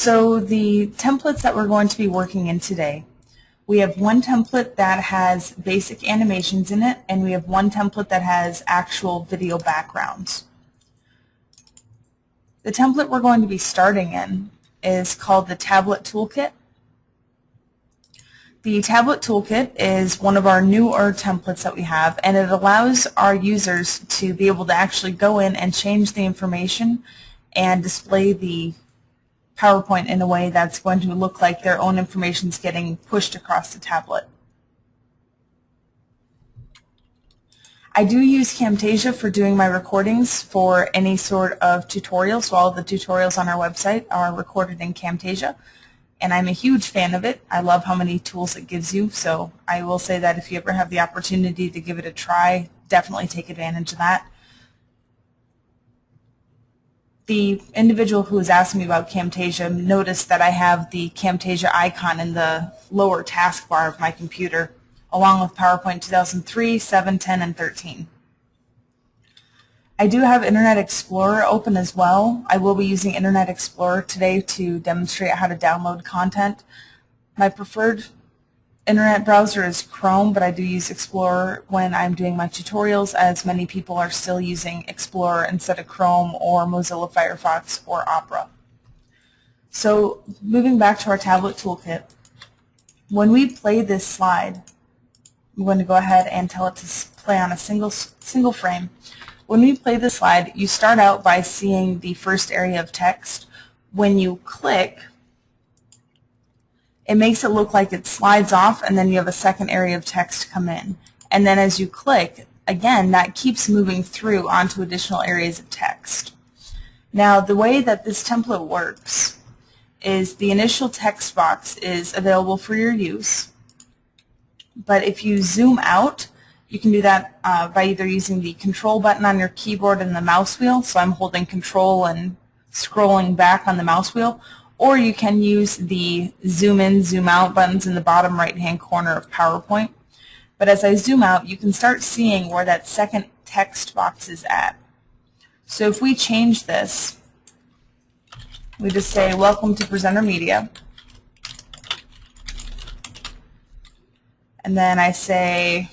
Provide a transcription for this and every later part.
So the templates that we're going to be working in today, we have one template that has basic animations in it, and we have one template that has actual video backgrounds. The template we're going to be starting in is called the Tablet Toolkit. The Tablet Toolkit is one of our newer templates that we have, and it allows our users to be able to actually go in and change the information and display the PowerPoint in a way that's going to look like their own information is getting pushed across the tablet. I do use Camtasia for doing my recordings for any sort of tutorial, so all of the tutorials on our website are recorded in Camtasia, and I'm a huge fan of it. I love how many tools it gives you, so I will say that if you ever have the opportunity to give it a try, definitely take advantage of that. The individual who was asking me about Camtasia noticed that I have the Camtasia icon in the lower taskbar of my computer, along with PowerPoint 2003, 7, 10, and 13. I do have Internet Explorer open as well. I will be using Internet Explorer today to demonstrate how to download content. My preferred Internet browser is Chrome, but I do use Explorer when I'm doing my tutorials, as many people are still using Explorer instead of Chrome or Mozilla Firefox or Opera. So moving back to our tablet toolkit, when we play this slide, I'm going to go ahead and tell it to play on a single frame. When we play the slide, you start out by seeing the first area of text. When you click, it makes it look like it slides off, and then you have a second area of text come in. And then as you click, again, that keeps moving through onto additional areas of text. Now, the way that this template works is the initial text box is available for your use, but if you zoom out, you can do that by either using the control button on your keyboard and the mouse wheel, so I'm holding control and scrolling back on the mouse wheel, or you can use the zoom in, zoom out buttons in the bottom right hand corner of PowerPoint. But as I zoom out, you can start seeing where that second text box is at. So if we change this, we just say, "Welcome to PresenterMedia." And then I say,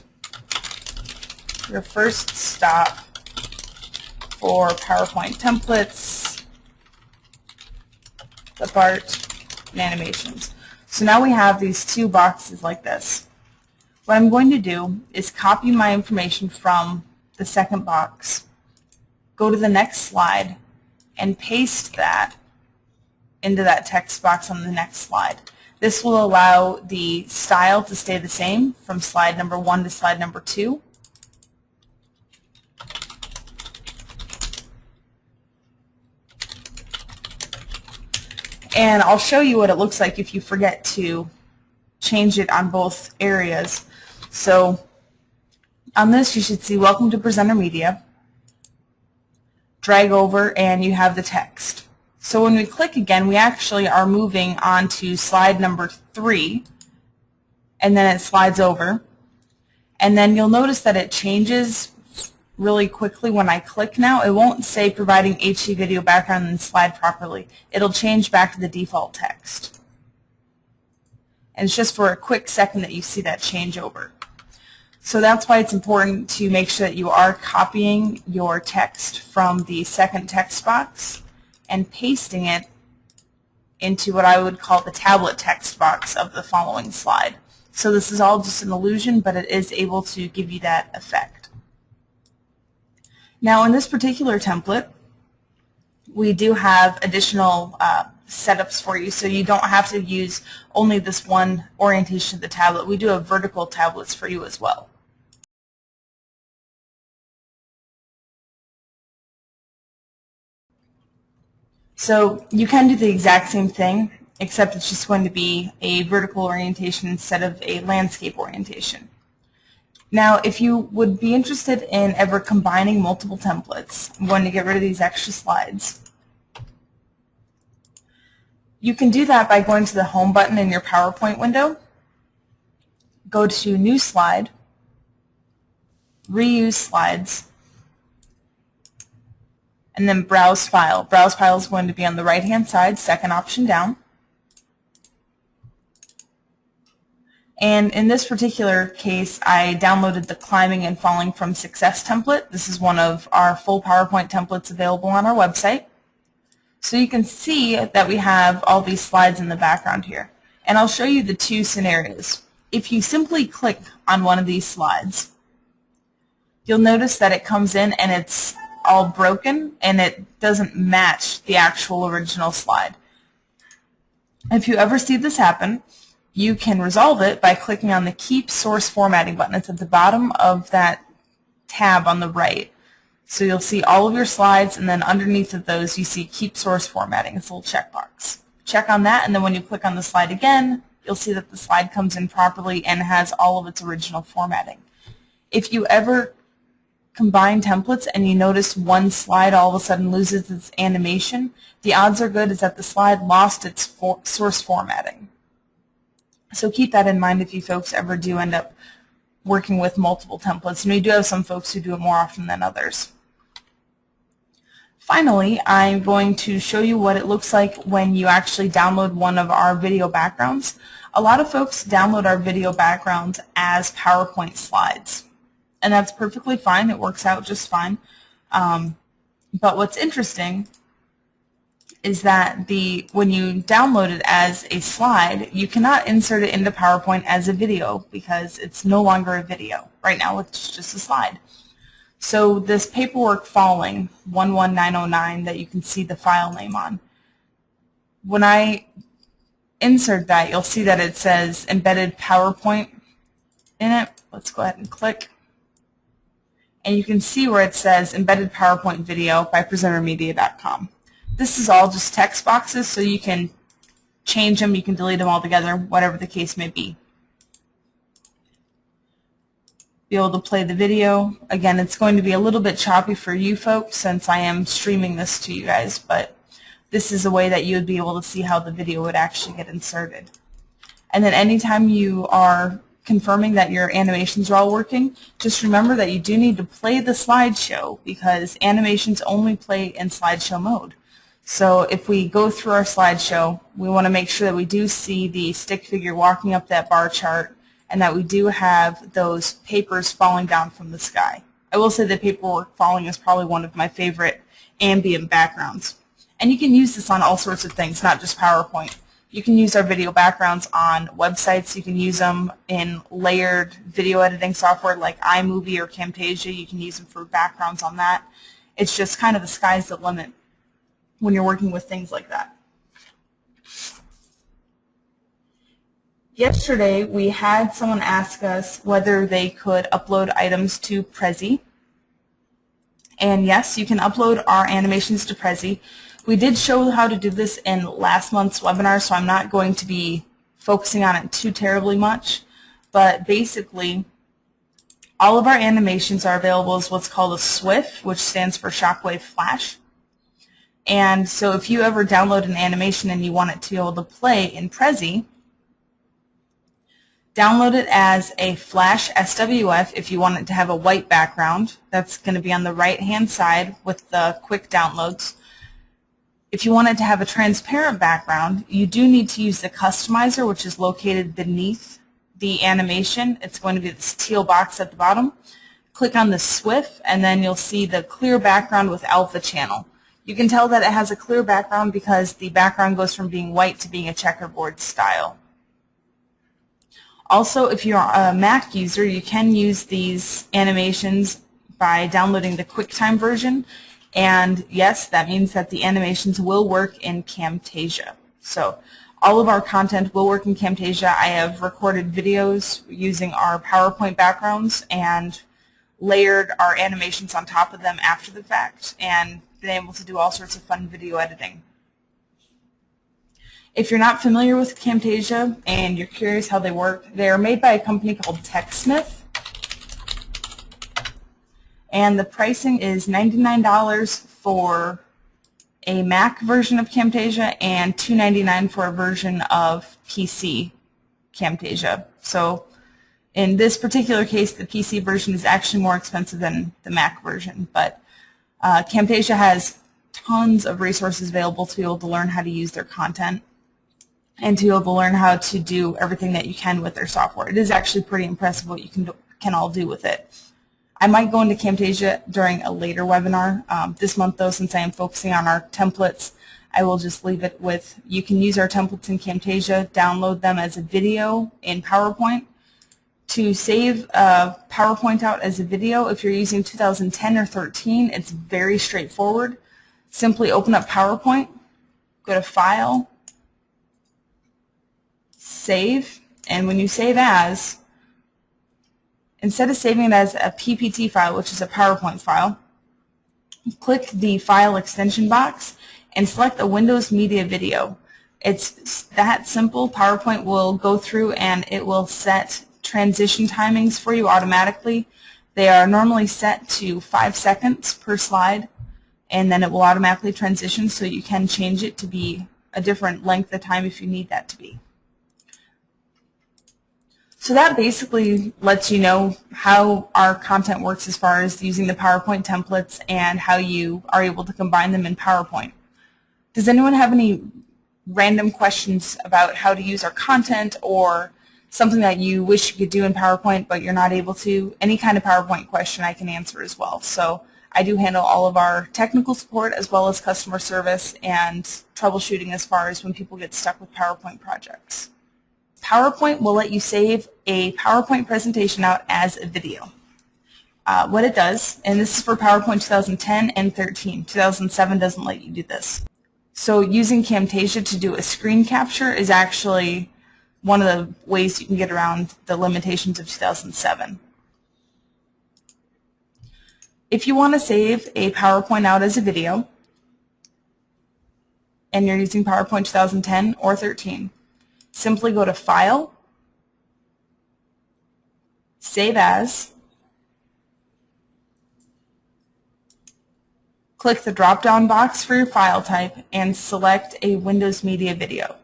"Your first stop for PowerPoint templates, the art, and animations." So now we have these two boxes like this. What I'm going to do is copy my information from the second box, go to the next slide, and paste that into that text box on the next slide. This will allow the style to stay the same from slide number 1 to slide number 2. And I'll show you what it looks like if you forget to change it on both areas. So on this, you should see "Welcome to PresenterMedia." Drag over and you have the text. So when we click again, we actually are moving on to slide number 3, and then it slides over. And then you'll notice that it changes really quickly when I click now. It won't say "providing HD video background and slide properly." It'll change back to the default text. And it's just for a quick second that you see that change over. So that's why it's important to make sure that you are copying your text from the second text box and pasting it into what I would call the tablet text box of the following slide. So this is all just an illusion, but it is able to give you that effect. Now in this particular template, we do have additional setups for you, so you don't have to use only this one orientation of the tablet. We do have vertical tablets for you as well. So you can do the exact same thing, except it's just going to be a vertical orientation instead of a landscape orientation. Now, if you would be interested in ever combining multiple templates, I'm going to get rid of these extra slides. You can do that by going to the Home button in your PowerPoint window, go to New Slide, Riu Slides, and then Browse File. Browse File is going to be on the right-hand side, second option down. And in this particular case, I downloaded the Climbing and Falling from Success template. This is one of our full PowerPoint templates available on our website. So you can see that we have all these slides in the background here. And I'll show you the two scenarios. If you simply click on one of these slides, you'll notice that it comes in and it's all broken and it doesn't match the actual original slide. If you ever see this happen, you can resolve it by clicking on the Keep Source Formatting button. It's at the bottom of that tab on the right. So you'll see all of your slides, and then underneath of those you see Keep Source Formatting. It's a little checkbox. Check on that, and then when you click on the slide again, you'll see that the slide comes in properly and has all of its original formatting. If you ever combine templates and you notice one slide all of a sudden loses its animation, the odds are good is that the slide lost its source formatting. So keep that in mind if you folks ever do end up working with multiple templates. And we do have some folks who do it more often than others. Finally, I'm going to show you what it looks like when you actually download one of our video backgrounds. A lot of folks download our video backgrounds as PowerPoint slides. And that's perfectly fine. It works out just fine. But what's interesting is that when you download it as a slide, you cannot insert it into PowerPoint as a video because it's no longer a video. Right now it's just a slide. So this paperwork falling 11909 that you can see the file name on, when I insert that, you'll see that it says embedded PowerPoint in it. Let's go ahead and click. And you can see where it says embedded PowerPoint video by PresenterMedia.com. This is all just text boxes, so you can change them, you can delete them altogether, whatever the case may be. Be able to play the video. Again, it's going to be a little bit choppy for you folks since I am streaming this to you guys, but this is a way that you would be able to see how the video would actually get inserted. And then anytime you are confirming that your animations are all working, just remember that you do need to play the slideshow because animations only play in slideshow mode. So if we go through our slideshow, we want to make sure that we do see the stick figure walking up that bar chart and that we do have those papers falling down from the sky. I will say that paperwork falling is probably one of my favorite ambient backgrounds. And you can use this on all sorts of things, not just PowerPoint. You can use our video backgrounds on websites. You can use them in layered video editing software like iMovie or Camtasia. You can use them for backgrounds on that. It's just kind of the sky's the limit when you're working with things like that. Yesterday, we had someone ask us whether they could upload items to Prezi. And yes, you can upload our animations to Prezi. We did show how to do this in last month's webinar, so I'm not going to be focusing on it too terribly much. But basically, all of our animations are available as what's called a SWF, which stands for Shockwave Flash. And so if you ever download an animation and you want it to be able to play in Prezi, download it as a Flash SWF if you want it to have a white background. That's going to be on the right-hand side with the quick downloads. If you want it to have a transparent background, you do need to use the customizer, which is located beneath the animation. It's going to be this teal box at the bottom. Click on the SWF, and then you'll see the clear background with alpha channel. You can tell that it has a clear background because the background goes from being white to being a checkerboard style. Also, if you're a Mac user, you can use these animations by downloading the QuickTime version. And yes, that means that the animations will work in Camtasia. So all of our content will work in Camtasia. I have recorded videos using our PowerPoint backgrounds and layered our animations on top of them after the fact and been able to do all sorts of fun video editing. If you're not familiar with Camtasia and you're curious how they work, they are made by a company called TechSmith. And the pricing is $99 for a Mac version of Camtasia and $299 for a version of PC Camtasia. So in this particular case, the PC version is actually more expensive than the Mac version, but Camtasia has tons of resources available to be able to learn how to use their content. and to be able to learn how to do everything that you can with their software. It is actually pretty impressive what you can all do with it. I might go into Camtasia during a later webinar. This month, though, since I am focusing on our templates, I will just leave it with, you can use our templates in Camtasia, download them as a video in PowerPoint. To save PowerPoint out as a video, if you're using 2010 or 13, it's very straightforward. Simply open up PowerPoint, go to File, Save, and when you save as, instead of saving it as a PPT file, which is a PowerPoint file, click the File extension box and select a Windows Media Video. It's that simple. PowerPoint will go through and it will set transition timings for you automatically. They are normally set to 5 seconds per slide, and then it will automatically transition, so you can change it to be a different length of time if you need that to be. So that basically lets you know how our content works as far as using the PowerPoint templates and how you are able to combine them in PowerPoint. Does anyone have any random questions about how to use our content, or something that you wish you could do in PowerPoint but you're not able to? Any kind of PowerPoint question I can answer as well. So I do handle all of our technical support as well as customer service and troubleshooting as far as when people get stuck with PowerPoint projects. PowerPoint will let you save a PowerPoint presentation out as a video. What it does, and this is for PowerPoint 2010 and 13, 2007 doesn't let you do this. So using Camtasia to do a screen capture is actually one of the ways you can get around the limitations of 2007. If you want to save a PowerPoint out as a video, and you're using PowerPoint 2010 or 13, simply go to File, Save As, click the drop-down box for your file type, and select a Windows Media Video.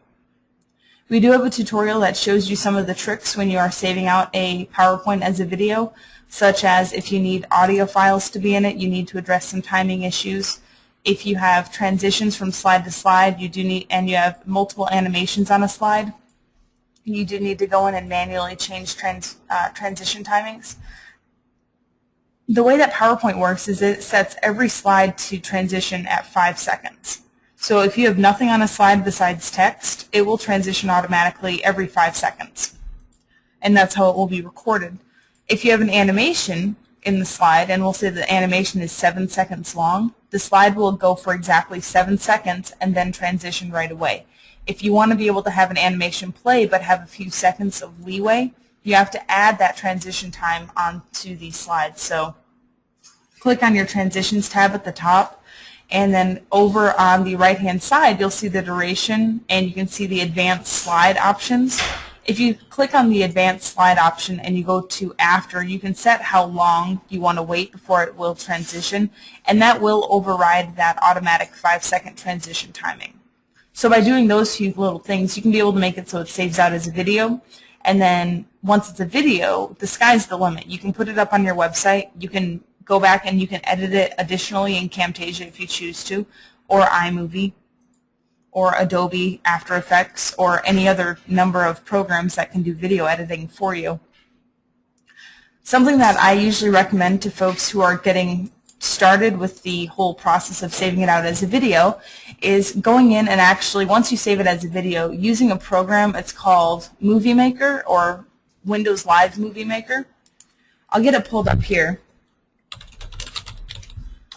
We do have a tutorial that shows you some of the tricks when you are saving out a PowerPoint as a video, such as if you need audio files to be in it, you need to address some timing issues. If you have transitions from slide to slide, and you have multiple animations on a slide, you do need to go in and manually change transition timings. The way that PowerPoint works is it sets every slide to transition at 5 seconds. So if you have nothing on a slide besides text, it will transition automatically every 5 seconds. And that's how it will be recorded. If you have an animation in the slide, and we'll say the animation is 7 seconds long, the slide will go for exactly 7 seconds and then transition right away. If you want to be able to have an animation play but have a few seconds of leeway, you have to add that transition time onto these slides. So click on your Transitions tab at the top, and then over on the right-hand side, you'll see the duration, and you can see the advanced slide options. If you click on the advanced slide option and you go to after, you can set how long you want to wait before it will transition, and that will override that automatic 5-second transition timing. So by doing those few little things, you can be able to make it so it saves out as a video, and then once it's a video, the sky's the limit. You can put it up on your website, you can go back and you can edit it additionally in Camtasia if you choose to, or iMovie, or Adobe After Effects, or any other number of programs that can do video editing for you. Something that I usually recommend to folks who are getting started with the whole process of saving it out as a video is going in and actually, once you save it as a video, using a program. It's called Movie Maker or Windows Live Movie Maker. I'll get it pulled up here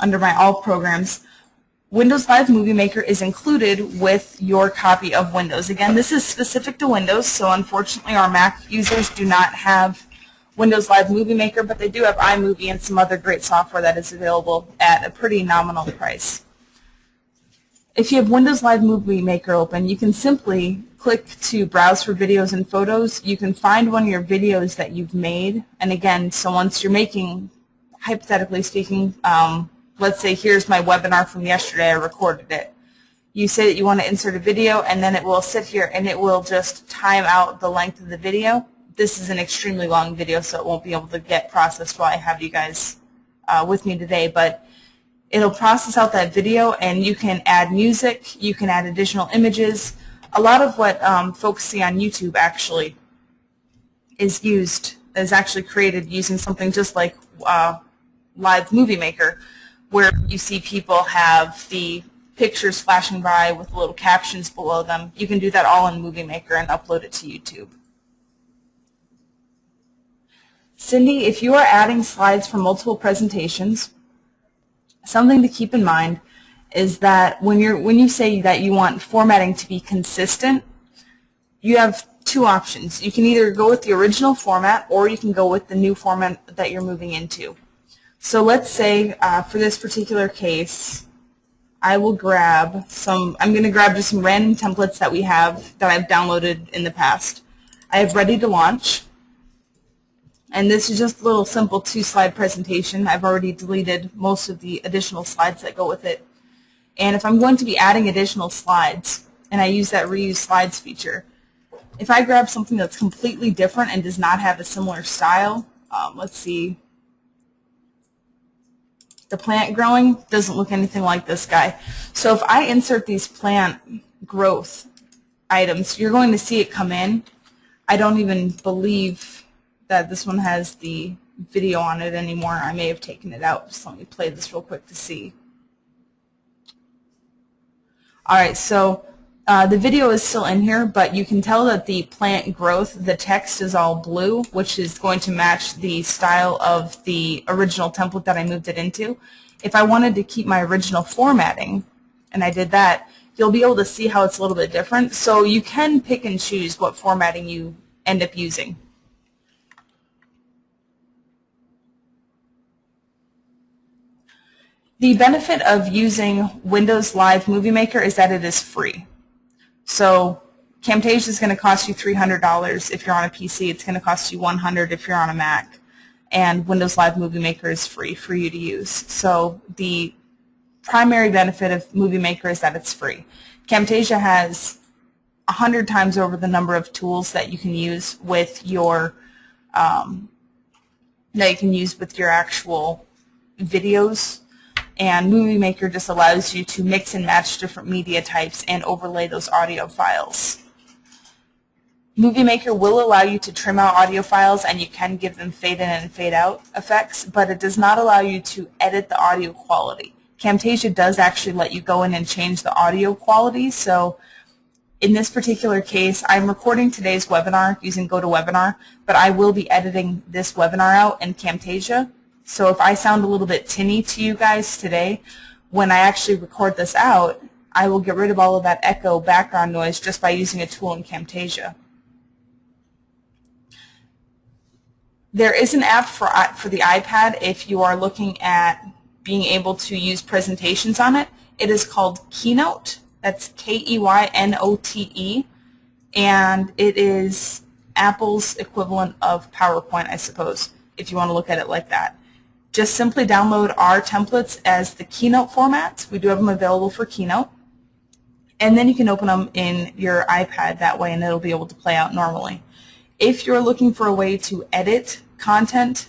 under my All Programs. Windows Live Movie Maker is included with your copy of Windows. Again, this is specific to Windows, so unfortunately our Mac users do not have Windows Live Movie Maker, but they do have iMovie and some other great software that is available at a pretty nominal price. If you have Windows Live Movie Maker open, you can simply click to browse for videos and photos. You can find one of your videos that you've made, and again, so once you're making, hypothetically speaking, let's say here's my webinar from yesterday, I recorded it. You say that you want to insert a video, and then it will sit here and it will just time out the length of the video. This is an extremely long video, so it won't be able to get processed while I have you guys with me today, but it'll process out that video, and you can add music, you can add additional images, A lot of what folks see on YouTube actually is actually created using something just like Live Movie Maker, where you see people have the pictures flashing by with little captions below them. You can do that all in Movie Maker and upload it to YouTube. Cindy, if you are adding slides for multiple presentations, something to keep in mind is that when you say that you want formatting to be consistent, you have two options. You can either go with the original format or you can go with the new format that you're moving into. So let's say for this particular case, I'm going to grab just some random templates that I've downloaded in the past. I have Ready to Launch, and this is just a little simple 2-slide presentation. I've already deleted most of the additional slides that go with it. And if I'm going to be adding additional slides, and I use that Riu Slides feature, if I grab something that's completely different and does not have a similar style, let's see, the plant growing doesn't look anything like this guy. So if I insert these plant growth items, you're going to see it come in. I don't even believe that this one has the video on it anymore. I may have taken it out. Just let me play this real quick to see. Alright, so the video is still in here, but you can tell that the plant growth, the text is all blue, which is going to match the style of the original template that I moved it into. If I wanted to keep my original formatting, and I did that, you'll be able to see how it's a little bit different. So you can pick and choose what formatting you end up using. The benefit of using Windows Live Movie Maker is that it is free. So Camtasia is going to cost you $300 if you're on a PC. It's going to cost you $100 if you're on a Mac. And Windows Live Movie Maker is free for you to use. So the primary benefit of Movie Maker is that it's free. Camtasia has 100 times over the number of tools that you can use with your actual videos. And Movie Maker just allows you to mix and match different media types and overlay those audio files. Movie Maker will allow you to trim out audio files, and you can give them fade in and fade out effects, but it does not allow you to edit the audio quality. Camtasia does actually let you go in and change the audio quality, so in this particular case, I'm recording today's webinar using Gotowebinar, but I will be editing this webinar out in Camtasia. So if I sound a little bit tinny to you guys today, when I actually record this out, I will get rid of all of that echo background noise just by using a tool in Camtasia. There is an app for the iPad if you are looking at being able to use presentations on it. It is called Keynote. That's Keynote, and it is Apple's equivalent of PowerPoint, I suppose, if you want to look at it like that. Just simply download our templates as the Keynote formats. We do have them available for Keynote. And then you can open them in your iPad that way, and it'll be able to play out normally. If you're looking for a way to edit content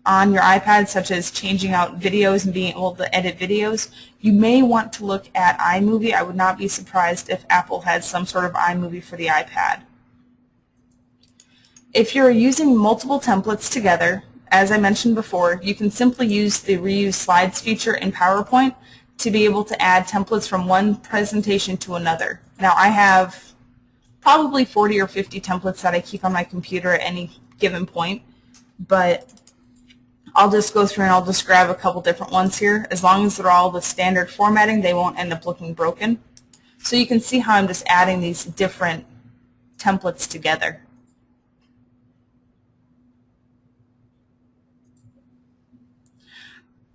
on your iPad, such as changing out videos and being able to edit videos, you may want to look at iMovie. I would not be surprised if Apple had some sort of iMovie for the iPad. If you're using multiple templates together, as I mentioned before, you can simply use the Riu Slides feature in PowerPoint to be able to add templates from one presentation to another. Now I have probably 40 or 50 templates that I keep on my computer at any given point, but I'll just go through and I'll just grab a couple different ones here. As long as they're all the standard formatting, they won't end up looking broken. So you can see how I'm just adding these different templates together.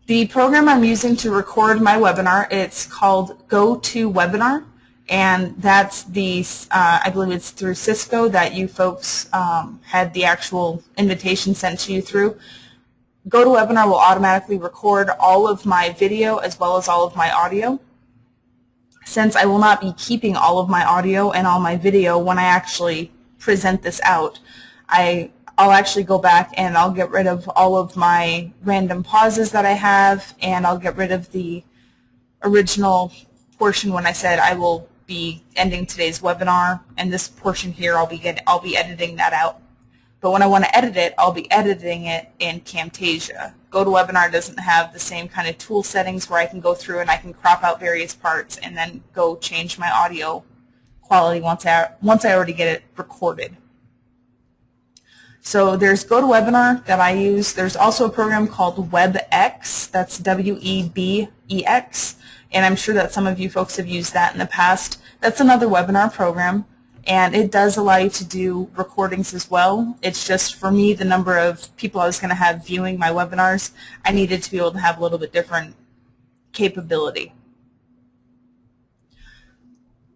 The program I'm using to record my webinar, it's called Gotowebinar, and that's the, I believe it's through Cisco that you folks had the actual invitation sent to you through. Gotowebinar will automatically record all of my video as well as all of my audio. Since I will not be keeping all of my audio and all my video when I actually present this out, I'll actually go back and I'll get rid of all of my random pauses that I have, and I'll get rid of the original portion when I said I will be be ending today's webinar, and this portion here I'll be editing that out. But when I want to edit it, I'll be editing it in Camtasia. Gotowebinar doesn't have the same kind of tool settings where I can go through and I can crop out various parts and then go change my audio quality once I already get it recorded. So there's Gotowebinar that I use. There's also a program called WebEx, that's W-E-B-E-X, and I'm sure that some of you folks have used that in the past. That's another webinar program, and it does allow you to do recordings as well. It's just, for me, the number of people I was going to have viewing my webinars, I needed to be able to have a little bit different capability.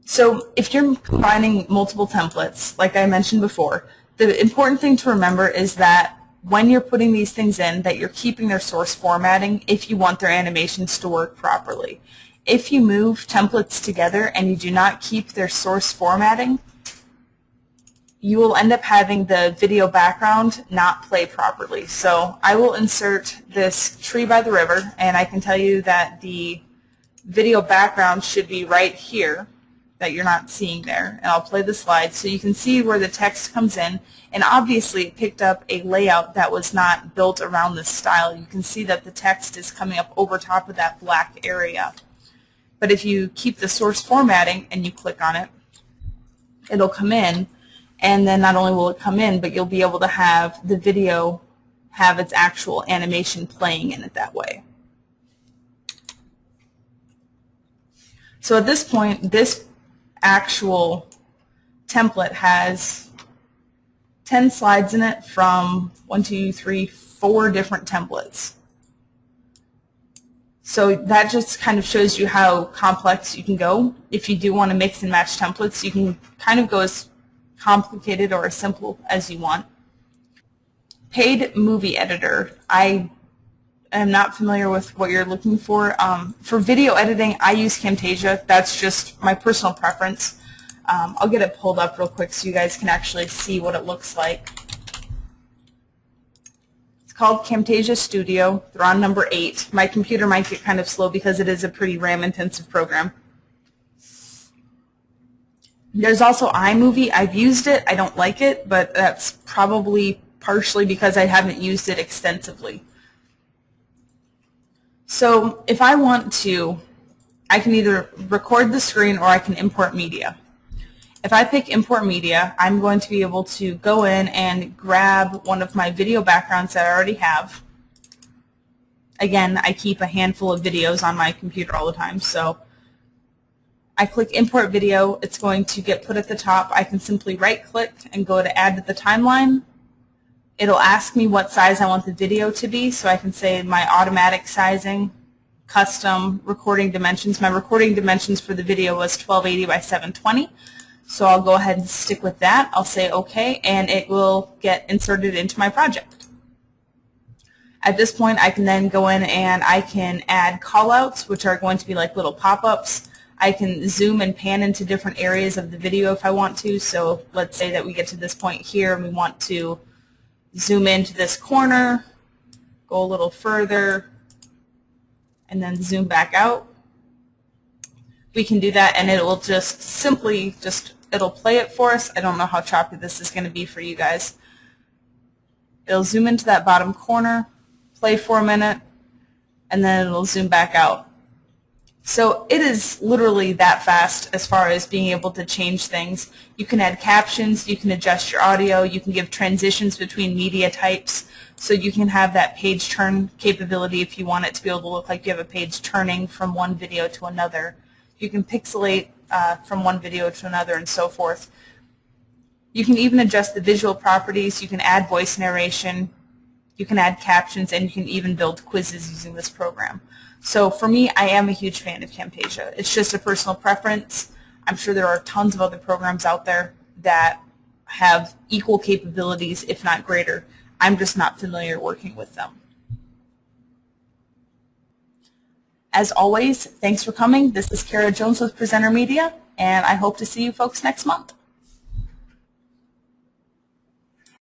So if you're combining multiple templates, like I mentioned before, the important thing to remember is that when you're putting these things in, that you're keeping their source formatting if you want their animations to work properly. If you move templates together and you do not keep their source formatting, you will end up having the video background not play properly. So I will insert this tree by the river, and I can tell you that the video background should be right here, that you're not seeing there, and I'll play the slide so you can see where the text comes in, and obviously it picked up a layout that was not built around this style. You can see that the text is coming up over top of that black area. But if you keep the source formatting and you click on it, it'll come in, and then not only will it come in, but you'll be able to have the video have its actual animation playing in it that way. So at this point, this actual template has 10 slides in it from 4 different templates. So that just kind of shows you how complex you can go. If you do want to mix and match templates, you can kind of go as complicated or as simple as you want. Paid movie editor. I am not familiar with what you're looking for. For video editing, I use Camtasia. That's just my personal preference. I'll get it pulled up real quick so you guys can actually see what it looks like. It's called Camtasia Studio. They're on number 8. My computer might get kind of slow because it is a pretty RAM-intensive program. There's also iMovie. I've used it. I don't like it, but that's probably partially because I haven't used it extensively. So if I want to, I can either record the screen or I can import media. If I pick import media, I'm going to be able to go in and grab one of my video backgrounds that I already have. Again, I keep a handful of videos on my computer all the time, so I click import video. It's going to get put at the top. I can simply right click and go to add to the timeline. It'll ask me what size I want the video to be, so I can say my automatic sizing, custom recording dimensions. My recording dimensions for the video was 1280 by 720, so I'll go ahead and stick with that. I'll say OK, and it will get inserted into my project. At this point, I can then go in and I can add callouts, which are going to be like little pop-ups. I can zoom and pan into different areas of the video if I want to. So let's say that we get to this point here and we want to zoom into this corner, go a little further, and then zoom back out. We can do that, and it will just simply it'll play it for us. I don't know how choppy this is going to be for you guys. It'll zoom into that bottom corner, play for a minute, and then it'll zoom back out. So it is literally that fast as far as being able to change things. You can add captions, you can adjust your audio, you can give transitions between media types, so you can have that page turn capability if you want it to be able to look like you have a page turning from one video to another. You can pixelate from one video to another and so forth. You can even adjust the visual properties, you can add voice narration, you can add captions, and you can even build quizzes using this program. So for me, I am a huge fan of Camtasia. It's just a personal preference. I'm sure there are tons of other programs out there that have equal capabilities, if not greater. I'm just not familiar working with them. As always, thanks for coming. This is Kara Jones with PresenterMedia, and I hope to see you folks next month.